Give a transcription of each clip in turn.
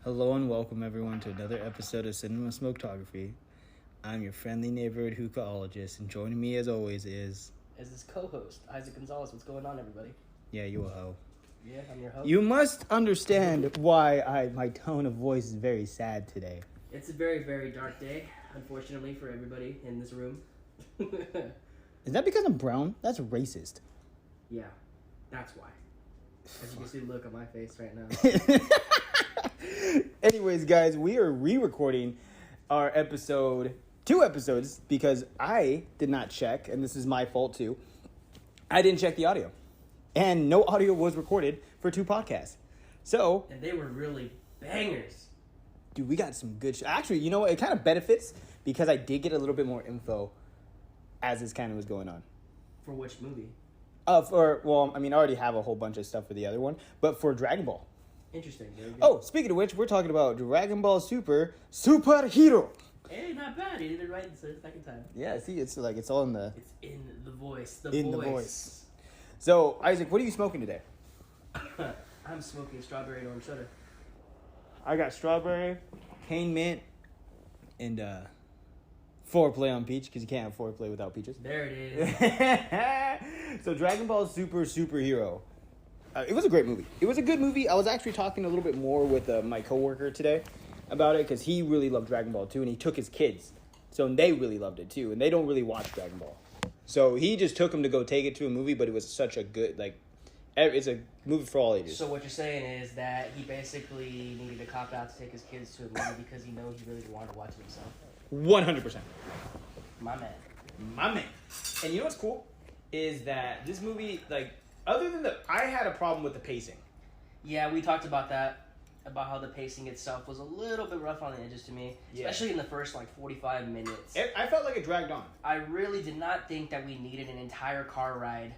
Hello and welcome everyone to another episode of Cinema Smoketography. I'm your friendly neighborhood hookahologist, and joining me as always is his co-host, Isaac Gonzalez. What's going on, everybody? Yeah, you a hoe. Yeah, I'm your host. You must understand why my tone of voice is very sad today. It's a very, very dark day, unfortunately, for everybody in this room. Is that because I'm brown? That's racist. Yeah, that's why. As you can see the look on my face right now. Anyways, guys, we are re-recording our two episodes, because I did not check, and this is my fault too. I didn't check the audio, and no audio was recorded for two podcasts. So, and they were really bangers. Dude, we got some good actually, you know what? It kind of benefits because I did get a little bit more info as this kind of was going on. For which movie? I already have a whole bunch of stuff for the other one, but for Dragon Ball. Interesting. Oh, speaking of which, we're talking about Dragon Ball Superhero. Hey, not bad. He did it right the second time. Yeah, see, it's all in the... It's in the voice. The voice. So, Isaac, what are you smoking today? I'm smoking strawberry and orange soda. I got strawberry, cane mint, and foreplay on peach, because you can't have foreplay without peaches. There it is. So, Dragon Ball Superhero. It was a great movie. It was a good movie. I was actually talking a little bit more with my coworker today about it, because he really loved Dragon Ball too, and he took his kids. So they really loved it too, and they don't really watch Dragon Ball. So he just took them to go take it to a movie, but it was such a good, it's a movie for all ages. So what you're saying is that he basically needed a cop-out to take his kids to a movie because he really didn't want to watch it himself. 100%. My man. And you know what's cool? Is that this movie, other than I had a problem with the pacing. Yeah, we talked about that, about how the pacing itself was a little bit rough on the edges to me, especially in the first 45 minutes. I felt like it dragged on. I really did not think that we needed an entire car ride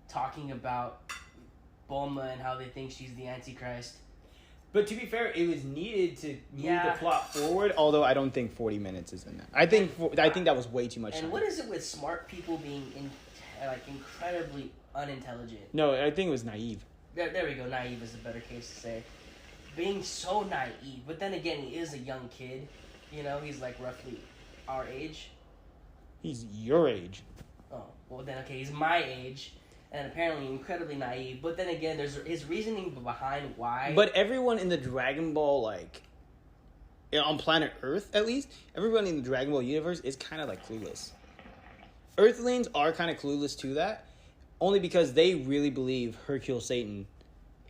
talking about Bulma and how they think she's the Antichrist. But to be fair, it was needed to move the plot forward, although I don't think 40 minutes is enough. I think that was way too much time. And what is it with smart people being incredibly unintelligent? No, I think it was naive. There we go. Naive is a better case to say. Being so naive, but then again, he is a young kid. You know, he's roughly our age. He's your age. Oh, well then, okay, he's my age, and apparently incredibly naive. But then again, there's his reasoning behind why. But everyone in the Dragon Ball, on planet Earth at least, everyone in the Dragon Ball universe is kind of clueless. Earthlings are kind of clueless to that, only because they really believe Hercule Satan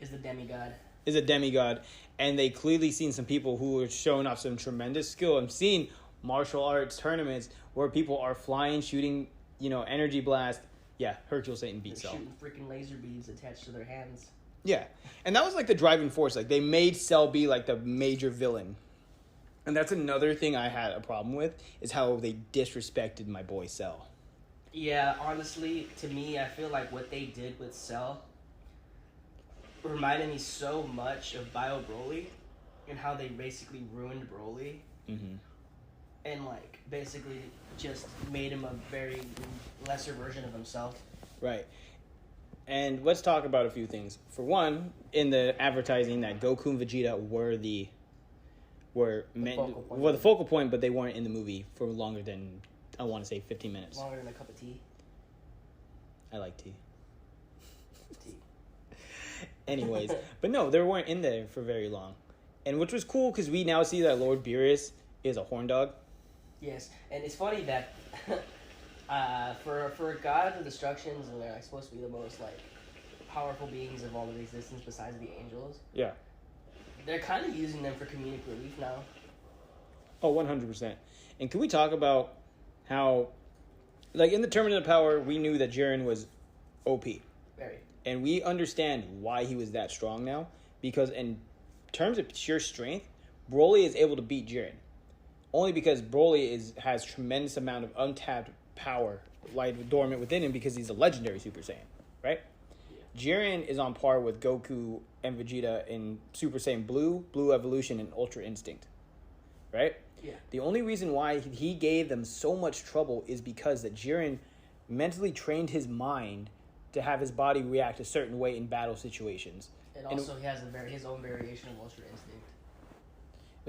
is the demigod. Is a demigod, and they clearly seen some people who are showing off some tremendous skill. I'm seeing martial arts tournaments where people are flying, shooting, energy blast. Yeah, Hercule Satan beats Cell. Shooting freaking laser beams attached to their hands. Yeah, and that was the driving force. They made Cell be the major villain. And that's another thing I had a problem with, is how they disrespected my boy Cell. Yeah, honestly, to me, I feel like what they did with Cell reminded me so much of Bio Broly and how they basically ruined Broly. Mm-hmm. And basically just made him a very lesser version of himself. Right. And let's talk about a few things. For one, in the advertising, that Goku and Vegeta were the focal point, but they weren't in the movie for longer than, I want to say, 15 minutes. Longer than a cup of tea. I like tea. Tea. Anyways, but no, they weren't in there for very long. And which was cool, because we now see that Lord Beerus is a horn dog. Yes, and it's funny that for gods and destructions, and they're supposed to be the most powerful beings of all of existence besides the angels. Yeah. They're kind of using them for comedic relief now. Oh, 100%. And can we talk about how, in the Tournament of Power, we knew that Jiren was OP. Very. And we understand why he was that strong now, because in terms of pure strength, Broly is able to beat Jiren. Only because Broly has tremendous amount of untapped power dormant within him, because he's a legendary Super Saiyan, right? Yeah. Jiren is on par with Goku and Vegeta in Super Saiyan Blue Evolution, and Ultra Instinct, right? Yeah. The only reason why he gave them so much trouble is because that Jiren mentally trained his mind to have his body react a certain way in battle situations. And also he has his own variation of Ultra Instinct.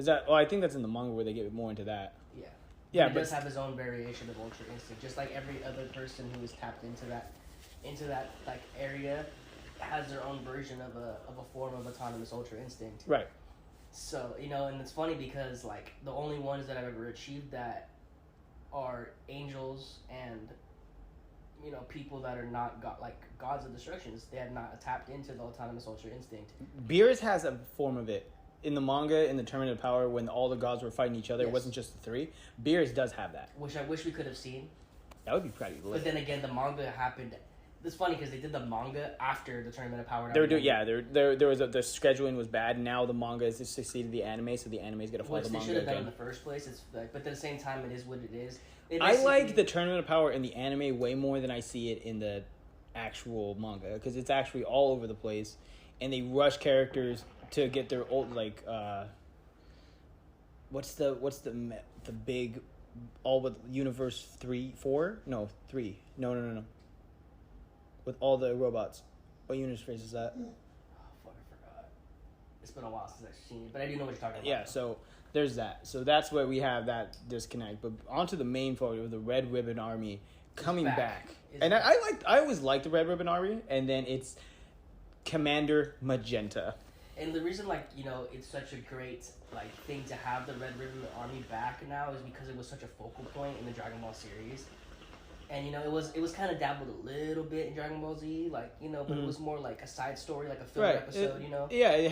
Is that? Oh, I think that's in the manga where they get more into that. Yeah. Yeah, He does have his own variation of Ultra Instinct, just like every other person who is tapped into that like area has their own version of a form of autonomous Ultra Instinct. Right. So, and it's funny because like the only ones that I've ever achieved that are angels and people that are not gods of destructions. They have not tapped into the autonomous Ultra Instinct. Beerus has a form of it. In the manga, in the Tournament of Power, when all the gods were fighting each other, It wasn't just the three. Beerus does have that. Which I wish we could have seen. That would be pretty lit. But then again, the manga happened. It's funny because they did the manga after the Tournament of Power. There was the scheduling was bad. Now the manga has succeeded the anime, so the anime's gonna follow the manga. Which they should have done in the first place. It's like, but at the same time, it is what it is. I like the Tournament of Power in the anime way more than I see it in the actual manga because it's actually all over the place, and they rush characters to get their old what's the big all with universe 3 with all the robots. What universe is that? Oh fuck, I forgot. It's been a while since I've seen it, but I do know what you're talking about. Yeah, so there's that. So that's where we have that disconnect. But onto the main photo of the Red Ribbon Army coming back. And I always liked the Red Ribbon Army, and then it's Commander Magenta. And the reason, it's such a great, thing to have the Red Ribbon Army back now is because it was such a focal point in the Dragon Ball series. And, it was kind of dabbled a little bit in Dragon Ball Z, but it was more like a side story, like a filler episode, Yeah, it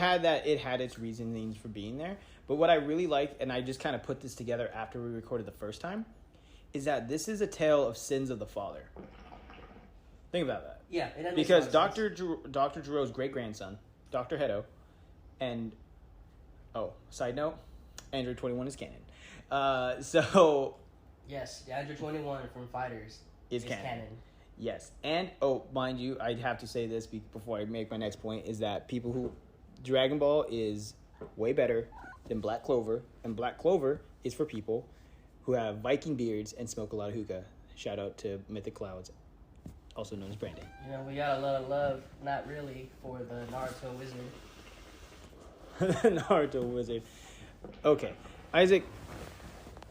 had its reasonings for being there. But what I really like, and I just kind of put this together after we recorded the first time, is that this is a tale of sins of the father. Think about that. Yeah, it because Dr. Giro's great-grandson, Dr. Hedo, and, side note, Android 21 is canon. Yes, the Android 21 from Fighters is canon. Yes, and, mind you, I'd have to say this before I make my next point, is that Dragon Ball is way better than Black Clover, and Black Clover is for people who have Viking beards and smoke a lot of hookah. Shout out to Mythic Clouds, also known as Brandon. We got a lot of love, not really, for the Naruto wizard. The Naruto wizard. Okay, Isaac,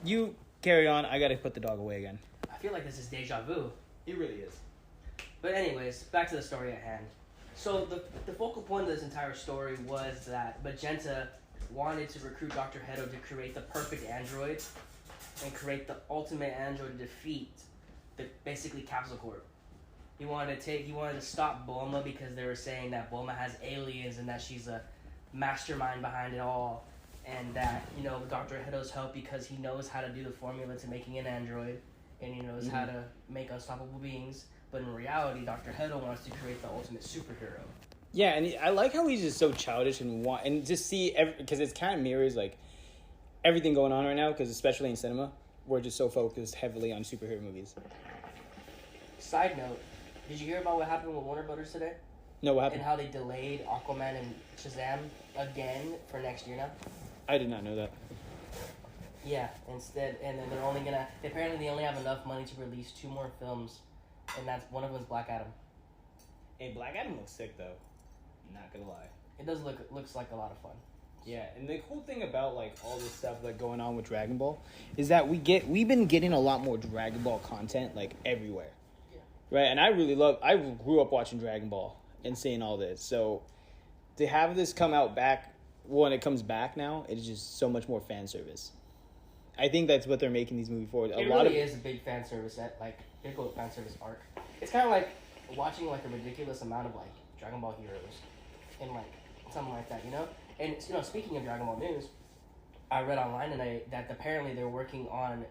you carry on. I gotta put the dog away again. I feel like this is deja vu. It really is. But anyways, back to the story at hand. So the focal point of this entire story was that Magenta wanted to recruit Dr. Hedo to create the perfect android and create the ultimate android to defeat basically Capsule Corp. He wanted to stop Bulma because they were saying that Bulma has aliens and that she's a mastermind behind it all, and that Dr. Hedo's help because he knows how to do the formula to making an android, and he knows how to make unstoppable beings. But in reality, Dr. Hedo wants to create the ultimate superhero. Yeah, and I like how he's just so childish and just see because it kind of mirrors everything going on right now. Because especially in cinema, we're just so focused heavily on superhero movies. Side note: did you hear about what happened with Warner Brothers today? No, what happened? And how they delayed Aquaman and Shazam again for next year now? I did not know that. Yeah, instead, and then apparently they only have enough money to release 2 more films, and that's one of them is Black Adam. Hey, Black Adam looks sick though. Not gonna lie. It does looks like a lot of fun. Yeah, and the cool thing about all this stuff going on with Dragon Ball is that we've been getting a lot more Dragon Ball content everywhere. Yeah. Right, and I grew up watching Dragon Ball and seeing all this. So to have this come out back when it comes back now, it's just so much more fan service. I think that's what they're making these movies for. It really is a big fan service big fan service arc. It's kind of like watching a ridiculous amount of Dragon Ball heroes and something like that, And speaking of Dragon Ball news, I read online today that apparently they're working on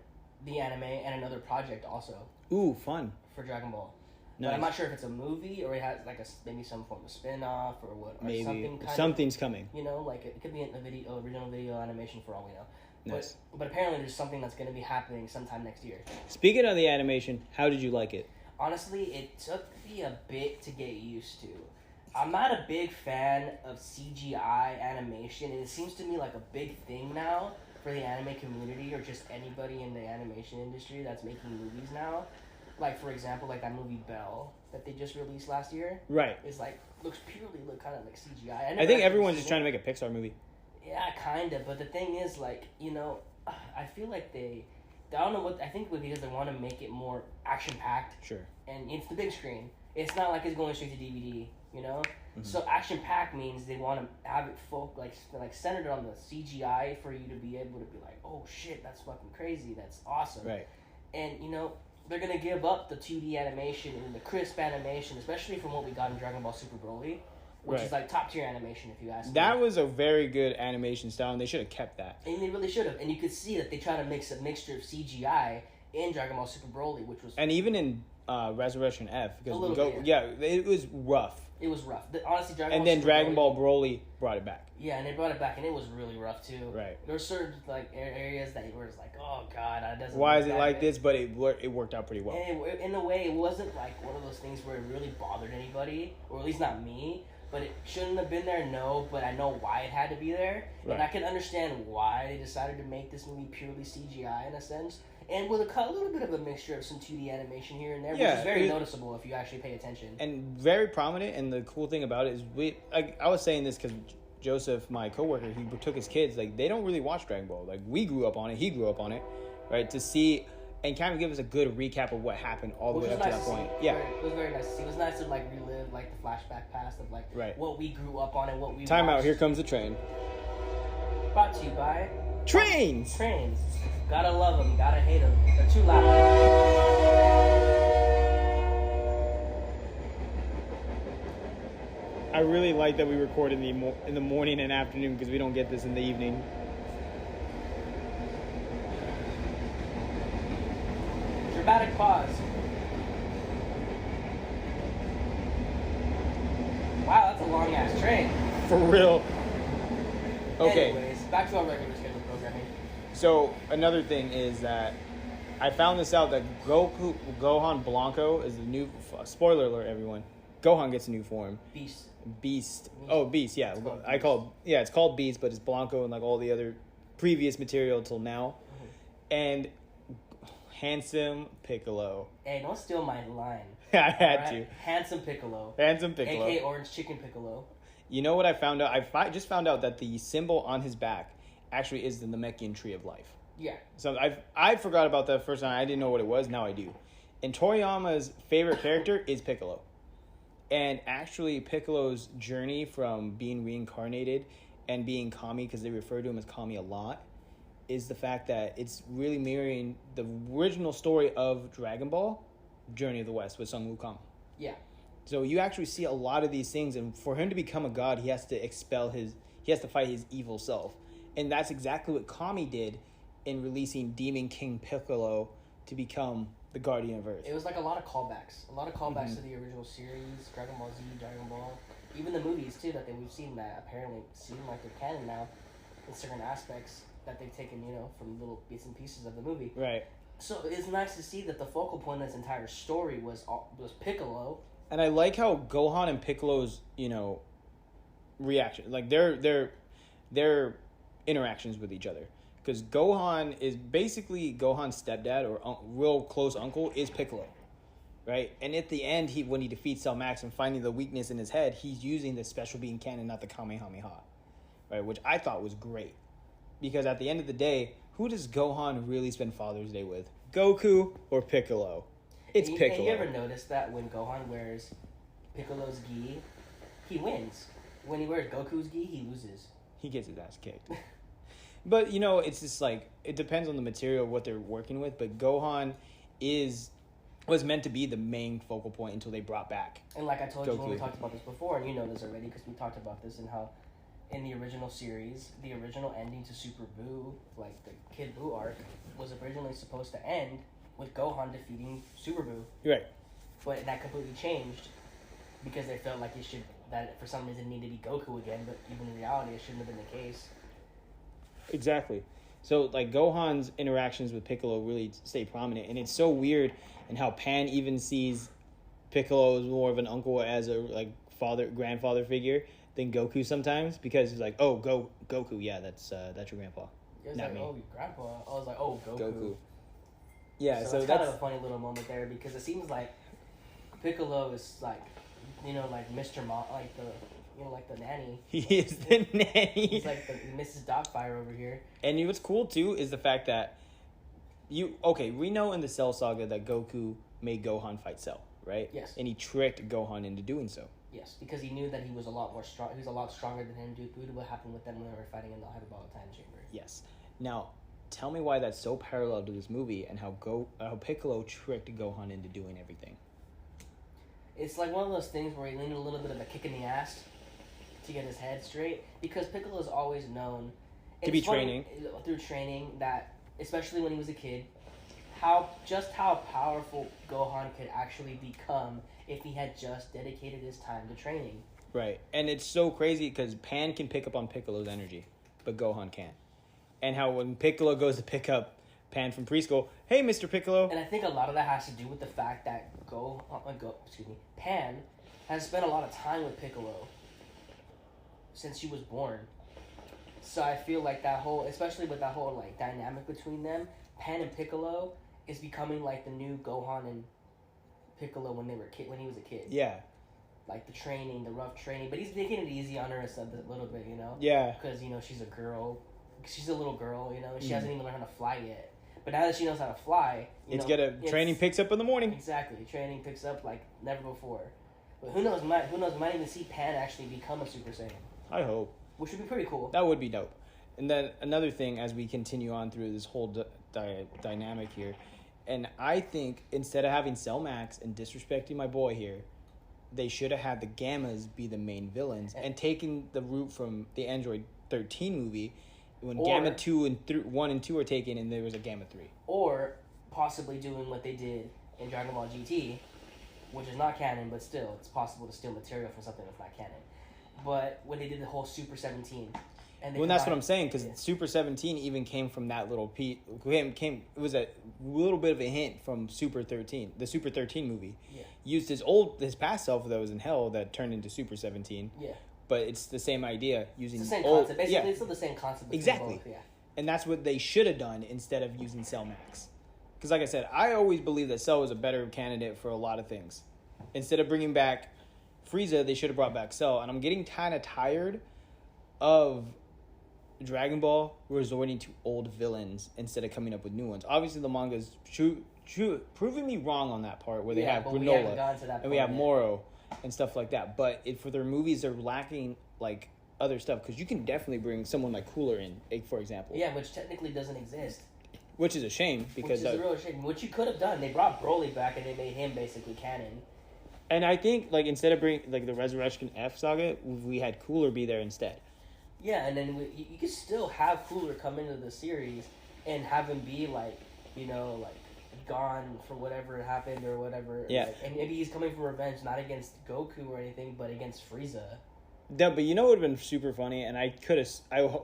the anime and another project also. Ooh, fun for Dragon Ball. Nice. But I'm not sure if it's a movie or it has maybe some form of spin-off or what. Or maybe something's coming. It could be a original video animation for all we know. Nice. But apparently there's something that's going to be happening sometime next year. Speaking of the animation, how did you like it? Honestly, it took me a bit to get used to. I'm not a big fan of CGI animation, and it seems to me like a big thing now for the anime community or just anybody in the animation industry that's making movies now. For example, that movie Belle that they just released last year. Right. Is looks purely kind of like CGI. I think everyone's just trying to make a Pixar movie. Yeah, kind of. But the thing is, like, you know, I feel like I don't know what, I think because they want to make it more action-packed. Sure. And it's the big screen. It's not like it's going straight to DVD, you know? Mm-hmm. So action-packed means they want to have it like centered on the CGI for you to be able to be like, oh shit, that's fucking crazy, that's awesome. Right. And, you know, they're going to give up the 2D animation and the crisp animation, especially from what we got in Dragon Ball Super Broly, which is like top tier animation if you ask me. That was a very good animation style, and they should have kept that. And they really should have. And you could see that they try to mix a mixture of CGI in Dragon Ball Super Broly, which was... And even in Resurrection F, because it was rough. It was rough. Honestly, Dragon Ball Broly brought it back. Yeah, and they brought it back, and it was really rough too. Right. There were certain like areas that were just like, oh god, that doesn't. Why is it like this? But it worked out pretty well. And in a way, it wasn't like one of those things where it really bothered anybody, or at least not me. But it shouldn't have been there, no. But I know why it had to be there, and I can understand why they decided to make this movie purely CGI in a sense. And with a little bit of a mixture of some 2D animation here and there, which is very noticeable if you actually pay attention. And very prominent, and the cool thing about it is, I was saying this because Joseph, my coworker, he took his kids, like, they don't really watch Dragon Ball. Like, we grew up on it, he grew up on it, right? To see and kind of give us a good recap of what happened all the way up to that point. Yeah. It was very nice to see. It was nice to, like, relive, like, the flashback past of, like, what we grew up on and what we Time watched. Out, here comes the train. Brought to you by... Trains! Gotta love them, gotta hate them. They're too loud. I really like that we record in the morning and afternoon because we don't get this in the evening. Dramatic pause. Wow, that's a long ass train. For real. Okay. Anyways, back to our regular scheduled programming. So another thing is that I found this out that Gohan Blanco is the new. Spoiler alert, everyone. Gohan gets a new form. Beast. Oh, Beast. Yeah, it's called Beast, but it's Blanco and like all the other previous material till now, and handsome Piccolo. Hey, don't steal my line. I had to. Handsome Piccolo. AKA Orange Chicken Piccolo. You know what I found out? I just found out that the symbol on his back actually is the Namekian Tree of Life. Yeah. So I forgot about that first time. I didn't know what it was. Now I do. And Toriyama's favorite character is Piccolo. And actually, Piccolo's journey from being reincarnated and being Kami, because they refer to him as Kami a lot, is the fact that it's really mirroring the original story of Dragon Ball, Journey of the West, with Sun Wukong. Yeah. So you actually see a lot of these things, and for him to become a god, he has to fight his evil self. And that's exactly what Kami did in releasing Demon King Piccolo to become the Guardian of Earth. It was like a lot of callbacks. To the original series, Dragon Ball Z, Dragon Ball. Even the movies, too, that we've seen that apparently seem like they're canon now in certain aspects that they've taken, from little bits and pieces of the movie. Right. So it's nice to see that the focal point of this entire story was Piccolo. And I like how Gohan and Piccolo's, reaction, like their interactions with each other. Because Gohan is basically Gohan's stepdad or real close uncle is Piccolo, right? And at the end, when he defeats Cell Max and finding the weakness in his head, he's using the special being cannon, not the Kamehameha, right? Which I thought was great. Because at the end of the day, who does Gohan really spend Father's Day with? Goku or Piccolo? It's Piccolo. And you ever notice that when Gohan wears Piccolo's gi, he wins. When he wears Goku's gi, he loses. He gets his ass kicked. But, it's just like, it depends on the material, what they're working with. But Gohan was meant to be the main focal point until they brought back And like I told Goku. You when we talked about this before, and you know this already because we talked about this and how in the original series, the original ending to Super Buu, like the Kid Buu arc, was originally supposed to end with Gohan defeating Super Buu. Right. But that completely changed because they felt like that for some reason it needed to be Goku again, but even in reality it shouldn't have been the case. Exactly. So, like, Gohan's interactions with Piccolo really stay prominent, and it's so weird in how Pan even sees Piccolo as more of an uncle as a, grandfather figure than Goku sometimes, because he's like, oh, Goku, yeah, that's your grandpa. It was me. Oh, your grandpa. I was like, oh, Goku. Yeah, so it's kind of a funny little moment there, because it seems like Piccolo is like, like Mr. like the nanny. He is the nanny. He's like the Mrs. Doubtfire over here. And what's cool too is the fact that we know in the Cell saga that Goku made Gohan fight Cell, right? Yes. And he tricked Gohan into doing so. Yes, because he knew that he was a lot more strong. He was a lot stronger than him due to what happened with them when they were fighting in the Hyperbolic Time Chamber. Yes. Now, tell me why that's so parallel to this movie and how Piccolo tricked Gohan into doing everything. It's like one of those things where he needed a little bit of a kick in the ass to get his head straight, because Piccolo is always known to be training through training that, especially when he was a kid, how powerful Gohan could actually become if he had just dedicated his time to training. Right, and it's so crazy because Pan can pick up on Piccolo's energy, but Gohan can't. And how when Piccolo goes to pick up Pan from preschool, hey, Mr. Piccolo. And I think a lot of that has to do with the fact that Pan has spent a lot of time with Piccolo since she was born. So I feel like that whole, especially with that whole like dynamic between them, Pan and Piccolo is becoming like the new Gohan and Piccolo when he was a kid. Yeah. Like the training, the rough training, but he's taking it easy on her a little bit, you know. Yeah. Because she's a girl, she's a little girl, you know. She hasn't even learned how to fly yet. But now that she knows how to fly, training picks up in the morning. Exactly, training picks up like never before. But who knows? We might even see Pan actually become a Super Saiyan. I hope. Which would be pretty cool. That would be dope. And then another thing, as we continue on through this whole dynamic here, and I think instead of having Cell Max and disrespecting my boy here, they should have had the Gammas be the main villains and taken the route from the Android 13 movie when Gamma 1 and 2 are taken and there was a Gamma 3. Or possibly doing what they did in Dragon Ball GT, which is not canon, but still, it's possible to steal material from something that's not canon. But when they did the whole Super 17... Well, that's what I'm saying, because Super 17 even came from that little piece. It was a little bit of a hint from Super 13, the Super 13 movie. Yeah. Used his past self that was in hell that turned into Super 17. Yeah. But it's the same idea using it's the same concept. Basically, it's still the same concept. Exactly. Both, yeah. And that's what they should have done instead of using Cell Max. Because, like I said, I always believe that Cell was a better candidate for a lot of things. Instead of bringing back Frieza, they should have brought back Cell. And I'm getting kind of tired of Dragon Ball resorting to old villains instead of coming up with new ones. Obviously, the manga's proving me wrong on that part where they have Granola and we have Moro and stuff like that. But for their movies, they're lacking like other stuff, because you can definitely bring someone like Cooler in, for example. Yeah, which technically doesn't exist. Which is a shame, because which is a real shame. Which you could have done. They brought Broly back and they made him basically canon. And I think like instead of bringing like the Resurrection F saga, we had Cooler be there instead. Yeah, and then you could still have Cooler come into the series and have him be like, gone for whatever happened or whatever. Yeah. And maybe he's coming for revenge, not against Goku or anything, but against Frieza. No, but you know what would have been super funny, and I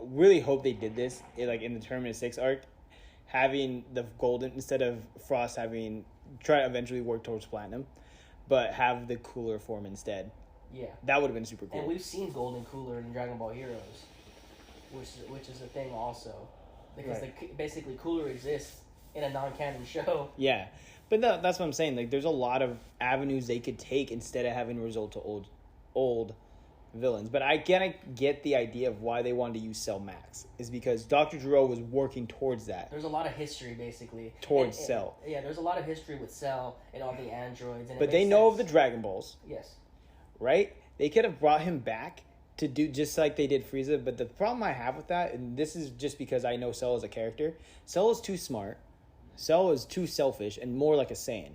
really hope they did this, like in the Terminus 6 arc, having the Golden, instead of Frost try to eventually work towards Platinum, but have the Cooler form instead. Yeah. That would have been super cool. And we've seen Golden Cooler in Dragon Ball Heroes, which is a thing also. Because basically Cooler exists in a non-canon show. Yeah. But that's what I'm saying. Like, there's a lot of avenues they could take instead of having to resort to old villains. But I get the idea of why they wanted to use Cell Max. Is because Dr. Gero was working towards that. There's a lot of history, basically. Towards Cell. Yeah, there's a lot of history with Cell and all the androids. And but they know of the Dragon Balls. Yes. Right? They could have brought him back to do just like they did Frieza. But the problem I have with that, and this is just because I know Cell as a character, Cell is too smart. Cell is too selfish and more like a Saiyan.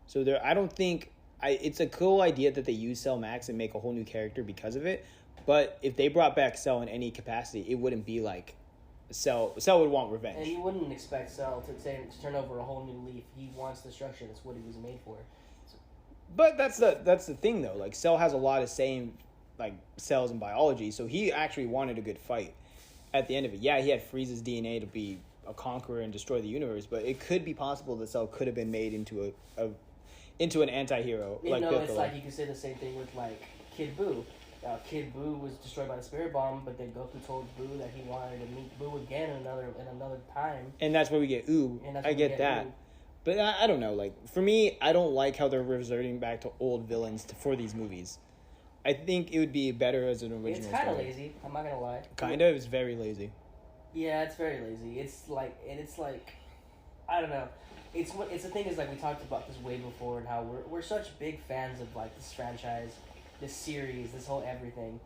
So I don't think... it's a cool idea that they use Cell Max and make a whole new character because of it. But if they brought back Cell in any capacity, it wouldn't be like... Cell would want revenge. And you wouldn't expect Cell to turn over a whole new leaf. He wants destruction. That's what he was made for. So. But that's the thing, though. Like, Cell has a lot of same cells in biology, so he actually wanted a good fight at the end of it. Yeah, he had Frieza's DNA to be a conqueror and destroy the universe, but it could be possible that Cell could have been made into an anti-hero. It's like you could say the same thing with Kid Buu. Kid Buu was destroyed by the Spirit Bomb, but then Goku told Buu that he wanted to meet Buu again in another time. And that's where we get Oob. I get that. Oob. But I don't know. Like, for me, I don't like how they're resorting back to old villains for these movies. I think it would be better as an original. It's kind of lazy. I'm not gonna lie. Kind of. It's very lazy. Yeah, it's very lazy. It's like I don't know. It's the thing is like we talked about this way before and how we're such big fans of like this franchise, this series, this whole everything,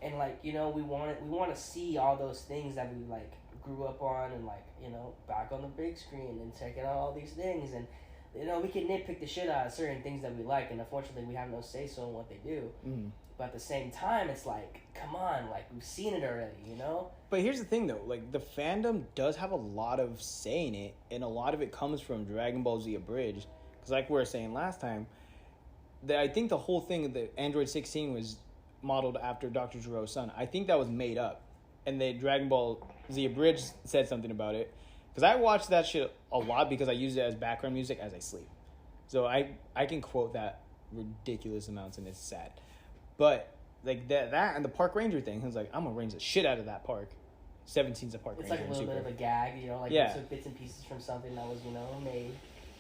and like we want to see all those things that we like grew up on and like back on the big screen and checking out all these things and we can nitpick the shit out of certain things that we like and unfortunately we have no say so in what they do. Mm. But at the same time, it's like, come on, like, we've seen it already, But here's the thing, though. Like, the fandom does have a lot of say in it, and a lot of it comes from Dragon Ball Z Abridged. Because like we were saying last time, I think the whole thing of the Android 16 was modeled after Dr. Gero's son. I think that was made up. And the Dragon Ball Z Abridged said something about it. Because I watch that shit a lot because I use it as background music as I sleep. So I can quote that ridiculous amounts, and it's sad. But like that and the park ranger thing, I was like, I'm gonna range the shit out of that park. 17's a park ranger. It's like a little bit of a gag, like bits and pieces from something that was made,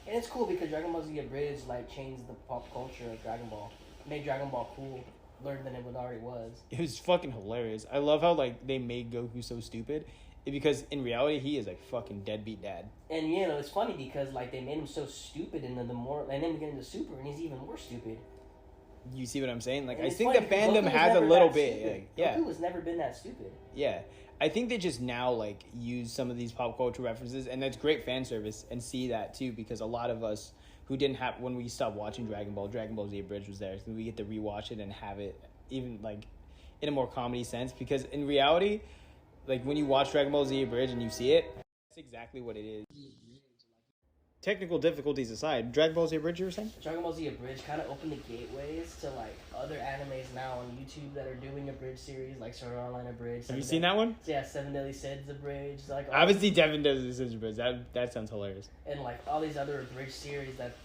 and it's cool because Dragon Ball Z Abridged like changed the pop culture of Dragon Ball, made Dragon Ball cool, learned than it already was. It was fucking hilarious. I love how like they made Goku so stupid, because in reality he is like fucking deadbeat dad. And it's funny because like they made him so stupid, and then we get into Super, and he's even more stupid. You see what I'm saying? Like, I think the fandom has a little bit. Like, yeah. Goku has never been that stupid. Yeah. I think they just now, like, use some of these pop culture references, and that's great fan service, and see that, too, because a lot of us who didn't have, when we stopped watching Dragon Ball Z Abridged was there, so we get to rewatch it and have it even, like, in a more comedy sense, because in reality, like, when you watch Dragon Ball Z Abridged and you see it, that's exactly what it is. Technical difficulties aside, Dragon Ball Z Abridged, you were saying? Dragon Ball Z Abridged kind of opened the gateways to like other animes now on YouTube that are doing Abridged series, like Sword Art Online Abridged. Have you seen that one? Yeah, Seven Deadly Sins Abridged. Like I haven't seen Seven Deadly Sins Abridged. That sounds hilarious. And like all these other Abridged series that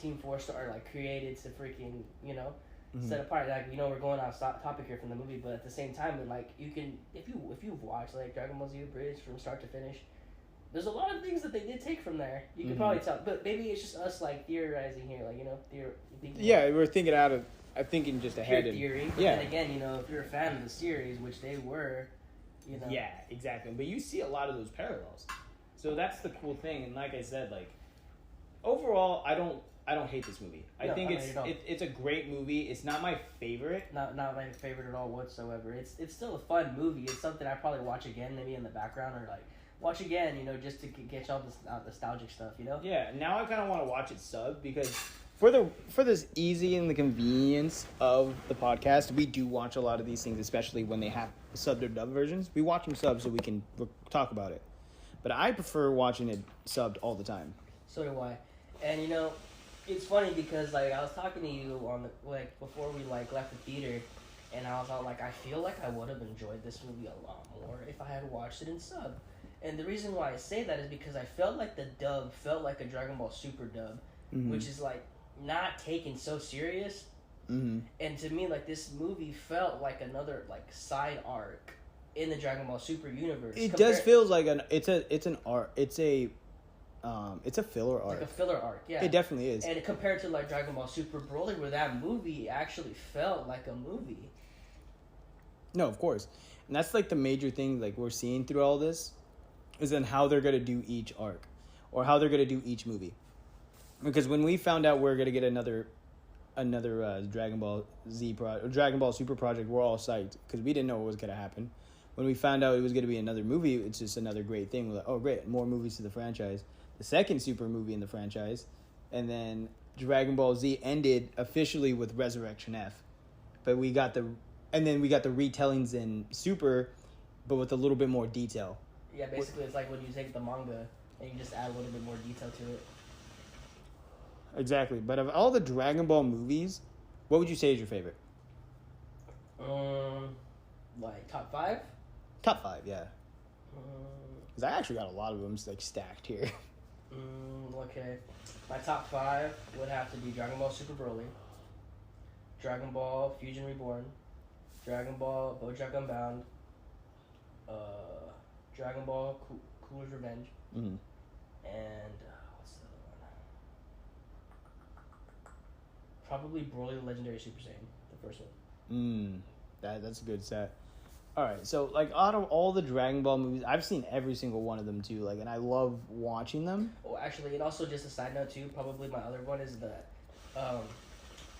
Team 4 Star like created to freaking set apart. Like we're going off topic here from the movie, but at the same time, like you can if you've watched like Dragon Ball Z Abridged from start to finish. There's a lot of things that they did take from there. You can probably tell, but maybe it's just us like theorizing here, like Yeah, we're thinking thinking just ahead. Pure theory. But then again, if you're a fan of the series, which they were, Yeah, exactly. But you see a lot of those parallels, so that's the cool thing. And like I said, like overall, I don't hate this movie. I think it's a great movie. It's not my favorite. Not my favorite at all whatsoever. It's still a fun movie. It's something I probably watch again, maybe in the background or like. Watch again, just to get all this nostalgic stuff, Yeah, now I kind of want to watch it subbed because for this easy and the convenience of the podcast, we do watch a lot of these things, especially when they have subbed or dubbed versions. We watch them subbed so we can talk about it. But I prefer watching it subbed all the time. So do I. And it's funny because like I was talking to you on before we like left the theater, and I was all like, I feel like I would have enjoyed this movie a lot more if I had watched it in sub. And the reason why I say that is because I felt like the dub felt like a Dragon Ball Super dub, which is like not taken so serious. Mm-hmm. And to me, like this movie felt like another like side arc in the Dragon Ball Super universe. It does feel like it's a filler arc. Like a filler arc, yeah. It definitely is. And compared to like Dragon Ball Super Broly, where that movie actually felt like a movie. No, of course, and that's like the major thing like we're seeing through all this. Is then how they're going to do each arc or how they're going to do each movie. Because when we found out we're going to get another Dragon Ball Dragon Ball Super project, we're all psyched because we didn't know what was going to happen. When we found out it was going to be another movie, it's just another great thing. We're like, oh, great, more movies to the franchise. The second Super movie in the franchise. And then Dragon Ball Z ended officially with Resurrection F. But we got the retellings in Super, but with a little bit more detail. Yeah, basically it's like when you take the manga and you just add a little bit more detail to it. Exactly. But of all the Dragon Ball movies, what would you say is your favorite? Like top 5? Top 5, yeah. Because I actually got a lot of them like stacked here. Okay. My top 5 would have to be Dragon Ball Super Broly, Dragon Ball Fusion Reborn, Dragon Ball BoJack Unbound, Dragon Ball Cooler's Revenge, and what's the other one? Probably Broly Legendary Super Saiyan, the first one. That's a good set. All right, so like out of all the Dragon Ball movies, I've seen every single one of them too. Like, and I love watching them. Oh, actually, and also just a side note too. Probably my other one is the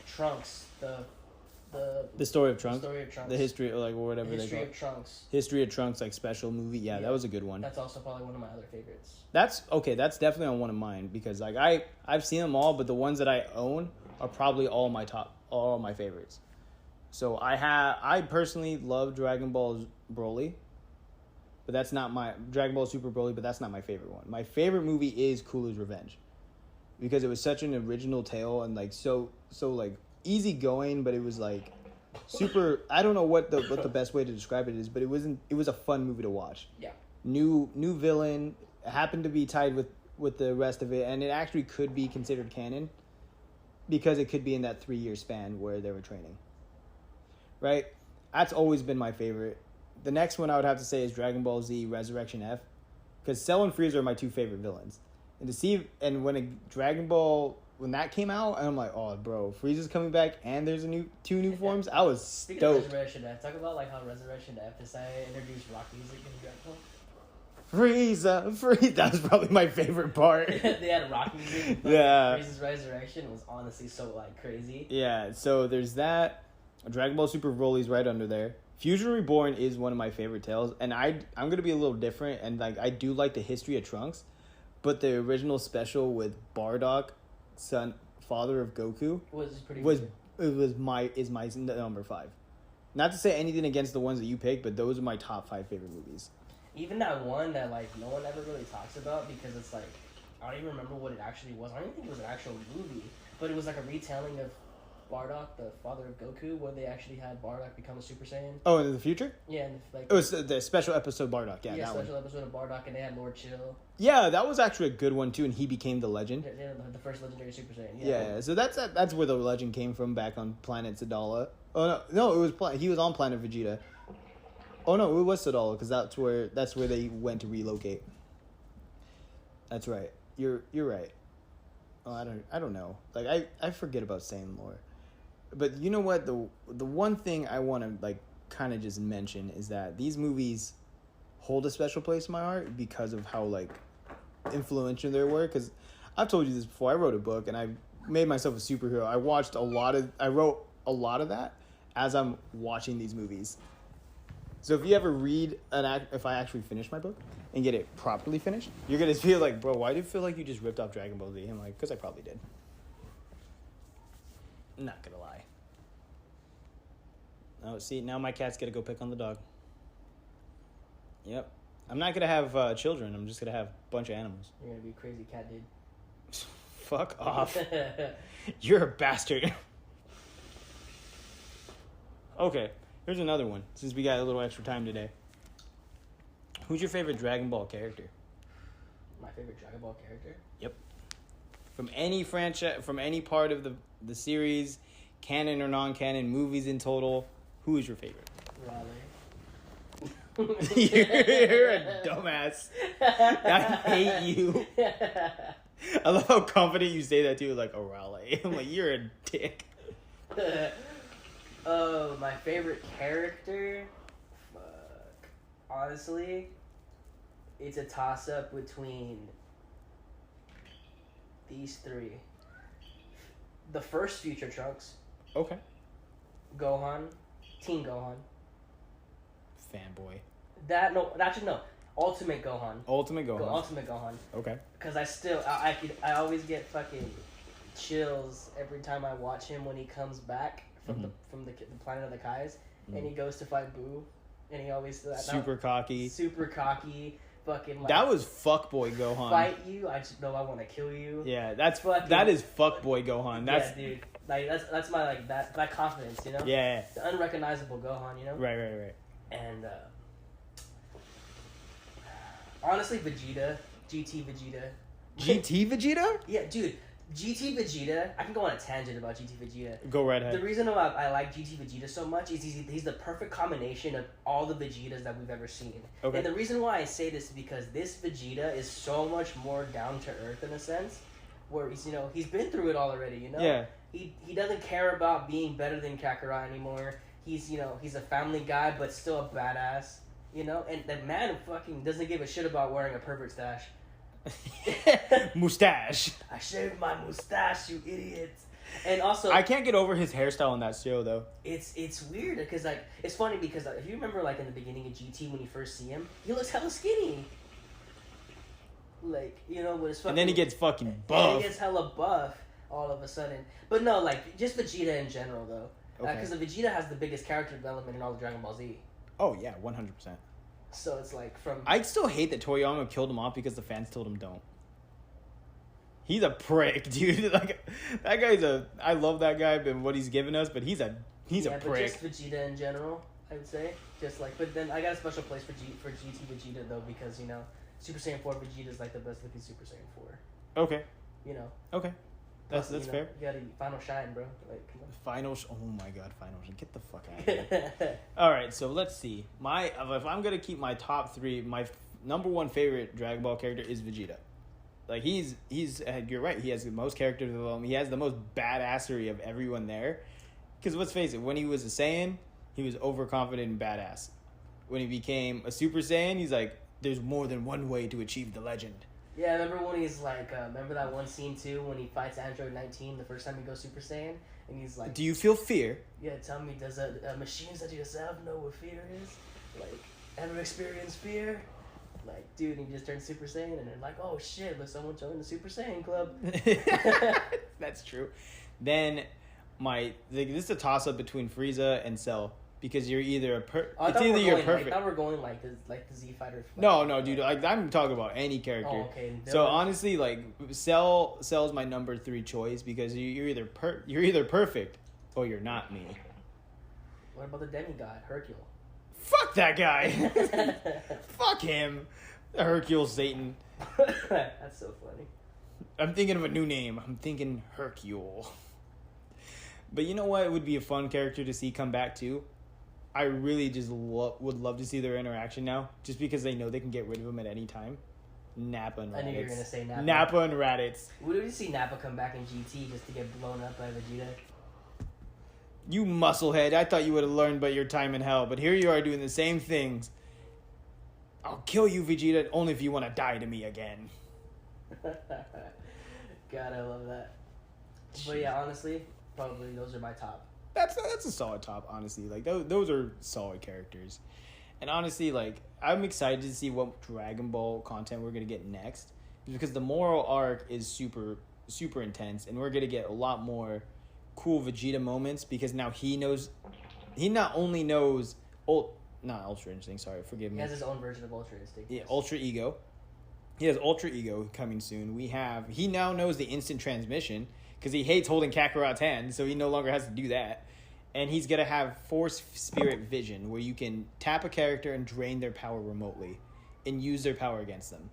Trunks. The story of Trunks. The story of Trunks. The history, or like whatever they call History it. of Trunks. History of Trunks, like special movie. Yeah, that was a good one. That's also probably one of my other favorites. That's okay. That's definitely on one of mine because like I've seen them all, but the ones that I own are probably all my favorites. So I personally love Dragon Ball Broly, but that's not my Dragon Ball Super Broly, but that's not my favorite one. My favorite movie is Cooler's Revenge because it was such an original tale and like so like easy going, but it was like super. I don't know what the best way to describe it is, but it was a fun movie to watch. Yeah. New villain happened to be tied with the rest of it, and it actually could be considered canon because it could be in that 3-year span where they were training. Right? That's always been my favorite. The next one I would have to say is Dragon Ball Z Resurrection F, because Cell and Frieza are my two favorite villains. And when that came out, and I'm like, oh, bro, Frieza's coming back, and there's two new forms. I was Speaking stoked. of Resurrection F, talk about like how Resurrection F decided to introduce rock music in Dragon Ball. Frieza. That was probably my favorite part. They had rock music. But Yeah. Frieza's Resurrection was honestly so like crazy. Yeah, so there's that. Dragon Ball Super Broly's right under there. Fusion Reborn is one of my favorite tales, and I'm gonna be a little different, and like I do like the history of Trunks, but the original special with Bardock, father of Goku, is my number 5. Not to say anything against the ones that you picked, but those are my top 5 favorite movies. Even that one that like no one ever really talks about because it's like I don't even remember what it actually was. I don't even think it was an actual movie, but it was like a retelling of Bardock, the father of Goku, where they actually had Bardock become a Super Saiyan. Oh, in the future? Yeah, and like it was the special episode Bardock. Yeah, that special one. episode of Bardock, and they had Lord Chill. Yeah, that was actually a good one too, and he became the legend. Yeah, the first legendary Super Saiyan. Yeah, so that's where the legend came from, back on planet Sadala. Oh no, it was he was on planet Vegeta. Oh no, it was Sadala because that's where they went to relocate. That's right. You're right. Oh, I don't know. Like I forget about Saiyan lore. But you know what? The one thing I want to like kind of just mention is that these movies hold a special place in my heart because of how like influential they were. Because I've told you this before. I wrote a book and I made myself a superhero. I wrote a lot of that as I'm watching these movies. So if you ever read if I actually finish my book and get it properly finished, you're gonna feel like, bro, why do you feel like you just ripped off Dragon Ball Z? I'm like, because I probably did. I'm not gonna lie. Oh, see, now my cat's gonna go pick on the dog. Yep. I'm not gonna have children. I'm just gonna have a bunch of animals. You're gonna be a crazy cat dude. Fuck off. You're a bastard. Okay, here's another one, since we got a little extra time today. Who's your favorite Dragon Ball character? My favorite Dragon Ball character? Yep. From any franchise, from any part of the series, canon or non-canon, movies in total, who is your favorite? Raleigh. You're a dumbass. I hate you. I love how confident you say that too, like, oh, Raleigh. I'm like, you're a dick. Oh, my favorite character? Fuck. Honestly, it's a toss-up between these 3. The first Future Trunks. Okay. Gohan. Teen Gohan. Fanboy. No. Ultimate Gohan. Ultimate Gohan. Ultimate Gohan. Okay. Because I always get fucking chills every time I watch him when he comes back from the planet of the Kais, and he goes to fight Boo, and he always super cocky, fucking like, that was fuckboy Gohan. Fight you, I just know I want to kill you. Yeah, that is fuckboy Gohan. That's dude. Like that's my like that confidence, you know. Yeah. The unrecognizable Gohan, you know. Right. And honestly, Vegeta, GT Vegeta. GT Vegeta? Yeah, dude. GT Vegeta, I can go on a tangent about GT Vegeta. Go right ahead. The reason why I like GT Vegeta so much is he's the perfect combination of all the Vegetas that we've ever seen. Okay. And the reason why I say this is because this Vegeta is so much more down to earth in a sense, where he's been through it all already, you know? Yeah. He doesn't care about being better than Kakarot anymore. he's he's a family guy, but still a badass. And the man fucking doesn't give a shit about wearing a pervert stash. Mustache. I shaved my mustache, you idiots. And also, I can't get over his hairstyle in that show though. It's weird because like it's funny because if you remember like in the beginning of GT when you first see him, he looks hella skinny. Like with his fucking. And then he gets fucking buff. And he gets hella buff all of a sudden. But no, like just Vegeta in general though, because the Vegeta has the biggest character development in all of Dragon Ball Z. Oh yeah, 100%. So it's like from. I still hate that Toriyama killed him off because the fans told him don't. He's a prick, dude. Like that guy's I love that guy, but what he's given us, but he's a prick. But just Vegeta in general, I would say. Just like, but then I got a special place for GT Vegeta though because Super Saiyan 4 Vegeta is like the best looking Super Saiyan 4. Okay. Okay. That's fair. You gotta final shine, bro. Like, come on. Oh my god, final shine. Get the fuck out of here. Alright, so let's see. If I'm gonna keep my top 3, my number 1 favorite Dragon Ball character is Vegeta. Like, he's you're right, he has the most character development. He has the most badassery of everyone there. Because let's face it, when he was a Saiyan, he was overconfident and badass. When he became a Super Saiyan, he's like, there's more than one way to achieve the legend. Yeah, I remember when he's like, remember that one scene too when he fights Android 19 the first time he goes Super Saiyan, and he's like, do you feel fear? Yeah, tell me, does a machine such as yourself know what fear is? Like, ever experienced fear? Like, dude, and he just turned Super Saiyan, and they're like, oh shit, let someone join the Super Saiyan club. That's true. Then this is a toss up between Frieza and Cell. Because you're either perfect. I thought we're going like the Z Fighter. No, dude. Like I'm talking about any character. Oh, okay. So honestly, like Cell's my number 3 choice because you're either perfect or you're not me. What about the demigod Hercule? Fuck that guy. Fuck him. Hercule Satan. That's so funny. I'm thinking of a new name. I'm thinking Hercule. But you know what? It would be a fun character to see come back too. I really just would love to see their interaction now, just because they know they can get rid of him at any time. Nappa and Raditz. I knew you were going to say Nappa. Nappa and Raditz. Would we see Nappa come back in GT just to get blown up by Vegeta? You musclehead. I thought you would have learned about your time in hell, but here you are doing the same things. I'll kill you, Vegeta, only if you want to die to me again. God, I love that. Jeez. But yeah, honestly, probably those are my top. That's a solid top, honestly. Like those are solid characters. And honestly, like I'm excited to see what Dragon Ball content we're gonna get next, because the moral arc is super super intense, and we're gonna get a lot more cool Vegeta moments because now he not only knows not Ultra Instinct, sorry, forgive me. He has his own version of Ultra Instinct. Yeah, Ultra Ego. He has Ultra Ego coming soon. He now knows the instant transmission because he hates holding Kakarot's hand, so he no longer has to do that. And he's going to have Force Spirit Vision, where you can tap a character and drain their power remotely and use their power against them.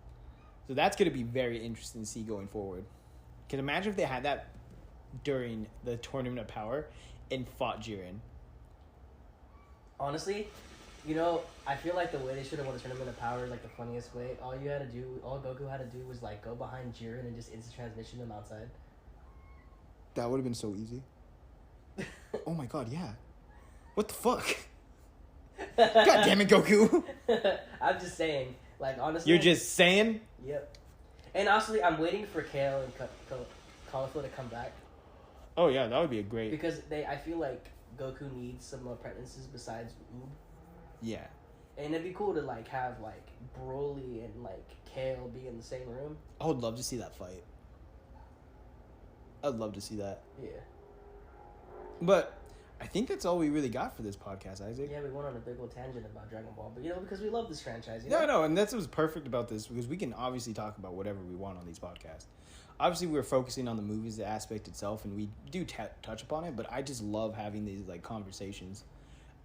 So that's going to be very interesting to see going forward. Because imagine if they had that during the Tournament of Power and fought Jiren. Honestly, I feel like the way they should have won the Tournament of Power is like the funniest way. All Goku had to do was like go behind Jiren and just instant transmission him outside. That would have been so easy. Oh my god, yeah. What the fuck? God damn it, Goku. I'm just saying. Like, honestly. You're just saying? Yep. And honestly, I'm waiting for Kale and Cauliflower to come back. Oh yeah, that would be a great... Because I feel like Goku needs some apprentices besides Oob. Yeah. And it'd be cool to like have like Broly and like Kale be in the same room. I would love to see that fight. I'd love to see that. Yeah. But I think that's all we really got for this podcast, Isaac. Yeah, we went on a big old tangent about Dragon Ball, but because we love this franchise. No, and that's what's perfect about this, because we can obviously talk about whatever we want on these podcasts. Obviously, we're focusing on the movies, the aspect itself, and we do touch upon it. But I just love having these like conversations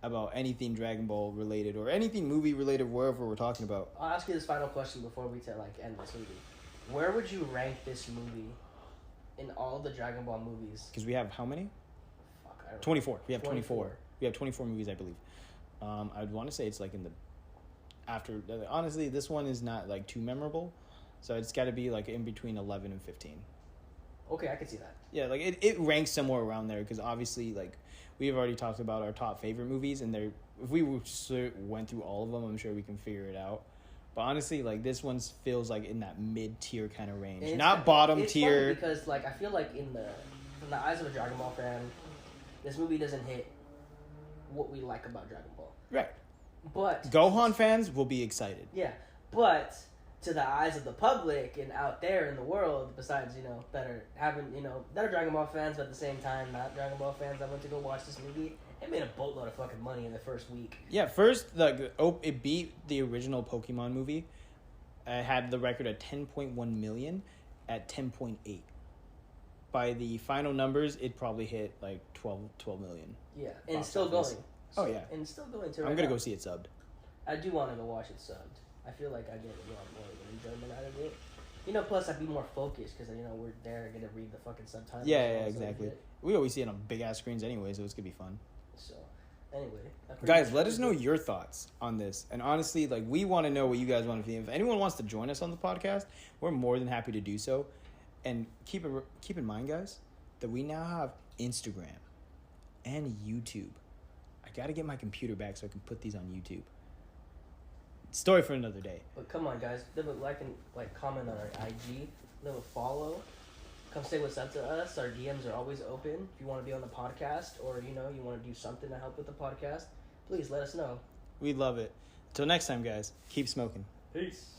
about anything Dragon Ball related or anything movie related, wherever we're talking about. I'll ask you this final question before we end this movie. Where would you rank this movie in all the Dragon Ball movies? Because we have how many? 24. We have 24. We have 24 movies, I believe. I'd want to say it's like in the after. Honestly, this one is not like too memorable, so it's got to be like in between 11 and 15. Okay, I can see that. Yeah, like it ranks somewhere around there because obviously, like, we've already talked about our top favorite movies, and if we went through all of them, I'm sure we can figure it out. But honestly, like, this one feels like in that mid-tier kind of range, not bottom tier. Funny because, like, I feel like from the eyes of a Dragon Ball fan, this movie doesn't hit what we like about Dragon Ball. Right. But Gohan fans will be excited. Yeah, but to the eyes of the public and out there in the world, besides, that are Dragon Ball fans, but at the same time not Dragon Ball fans that went to go watch this movie, it made a boatload of fucking money in the first week. Yeah, first, it beat the original Pokemon movie. It had the record at 10.1 million at 10.8. By the final numbers, it probably hit like 12 million. Yeah, and it's still going. Oh, yeah. And it's still going to. I'm going to go see it subbed. I do want to go watch it subbed. I feel like I get a lot more of an enjoyment out of it. Plus I'd be more focused because, we're there going to read the fucking subtitles. Yeah, exactly. We always see it on big-ass screens anyway, so it's going to be fun. So, anyway. Guys, let us know your thoughts on this. And honestly, like, we want to know what you guys want to think. If anyone wants to join us on the podcast, we're more than happy to do so. And keep in mind, guys, that we now have Instagram and YouTube. I got to get my computer back so I can put these on YouTube. Story for another day. But come on, guys. Leave a like and comment on our IG. Leave a follow. Come say what's up to us. Our DMs are always open. If you want to be on the podcast or, you want to do something to help with the podcast, please let us know. We'd love it. Till next time, guys. Keep smoking. Peace.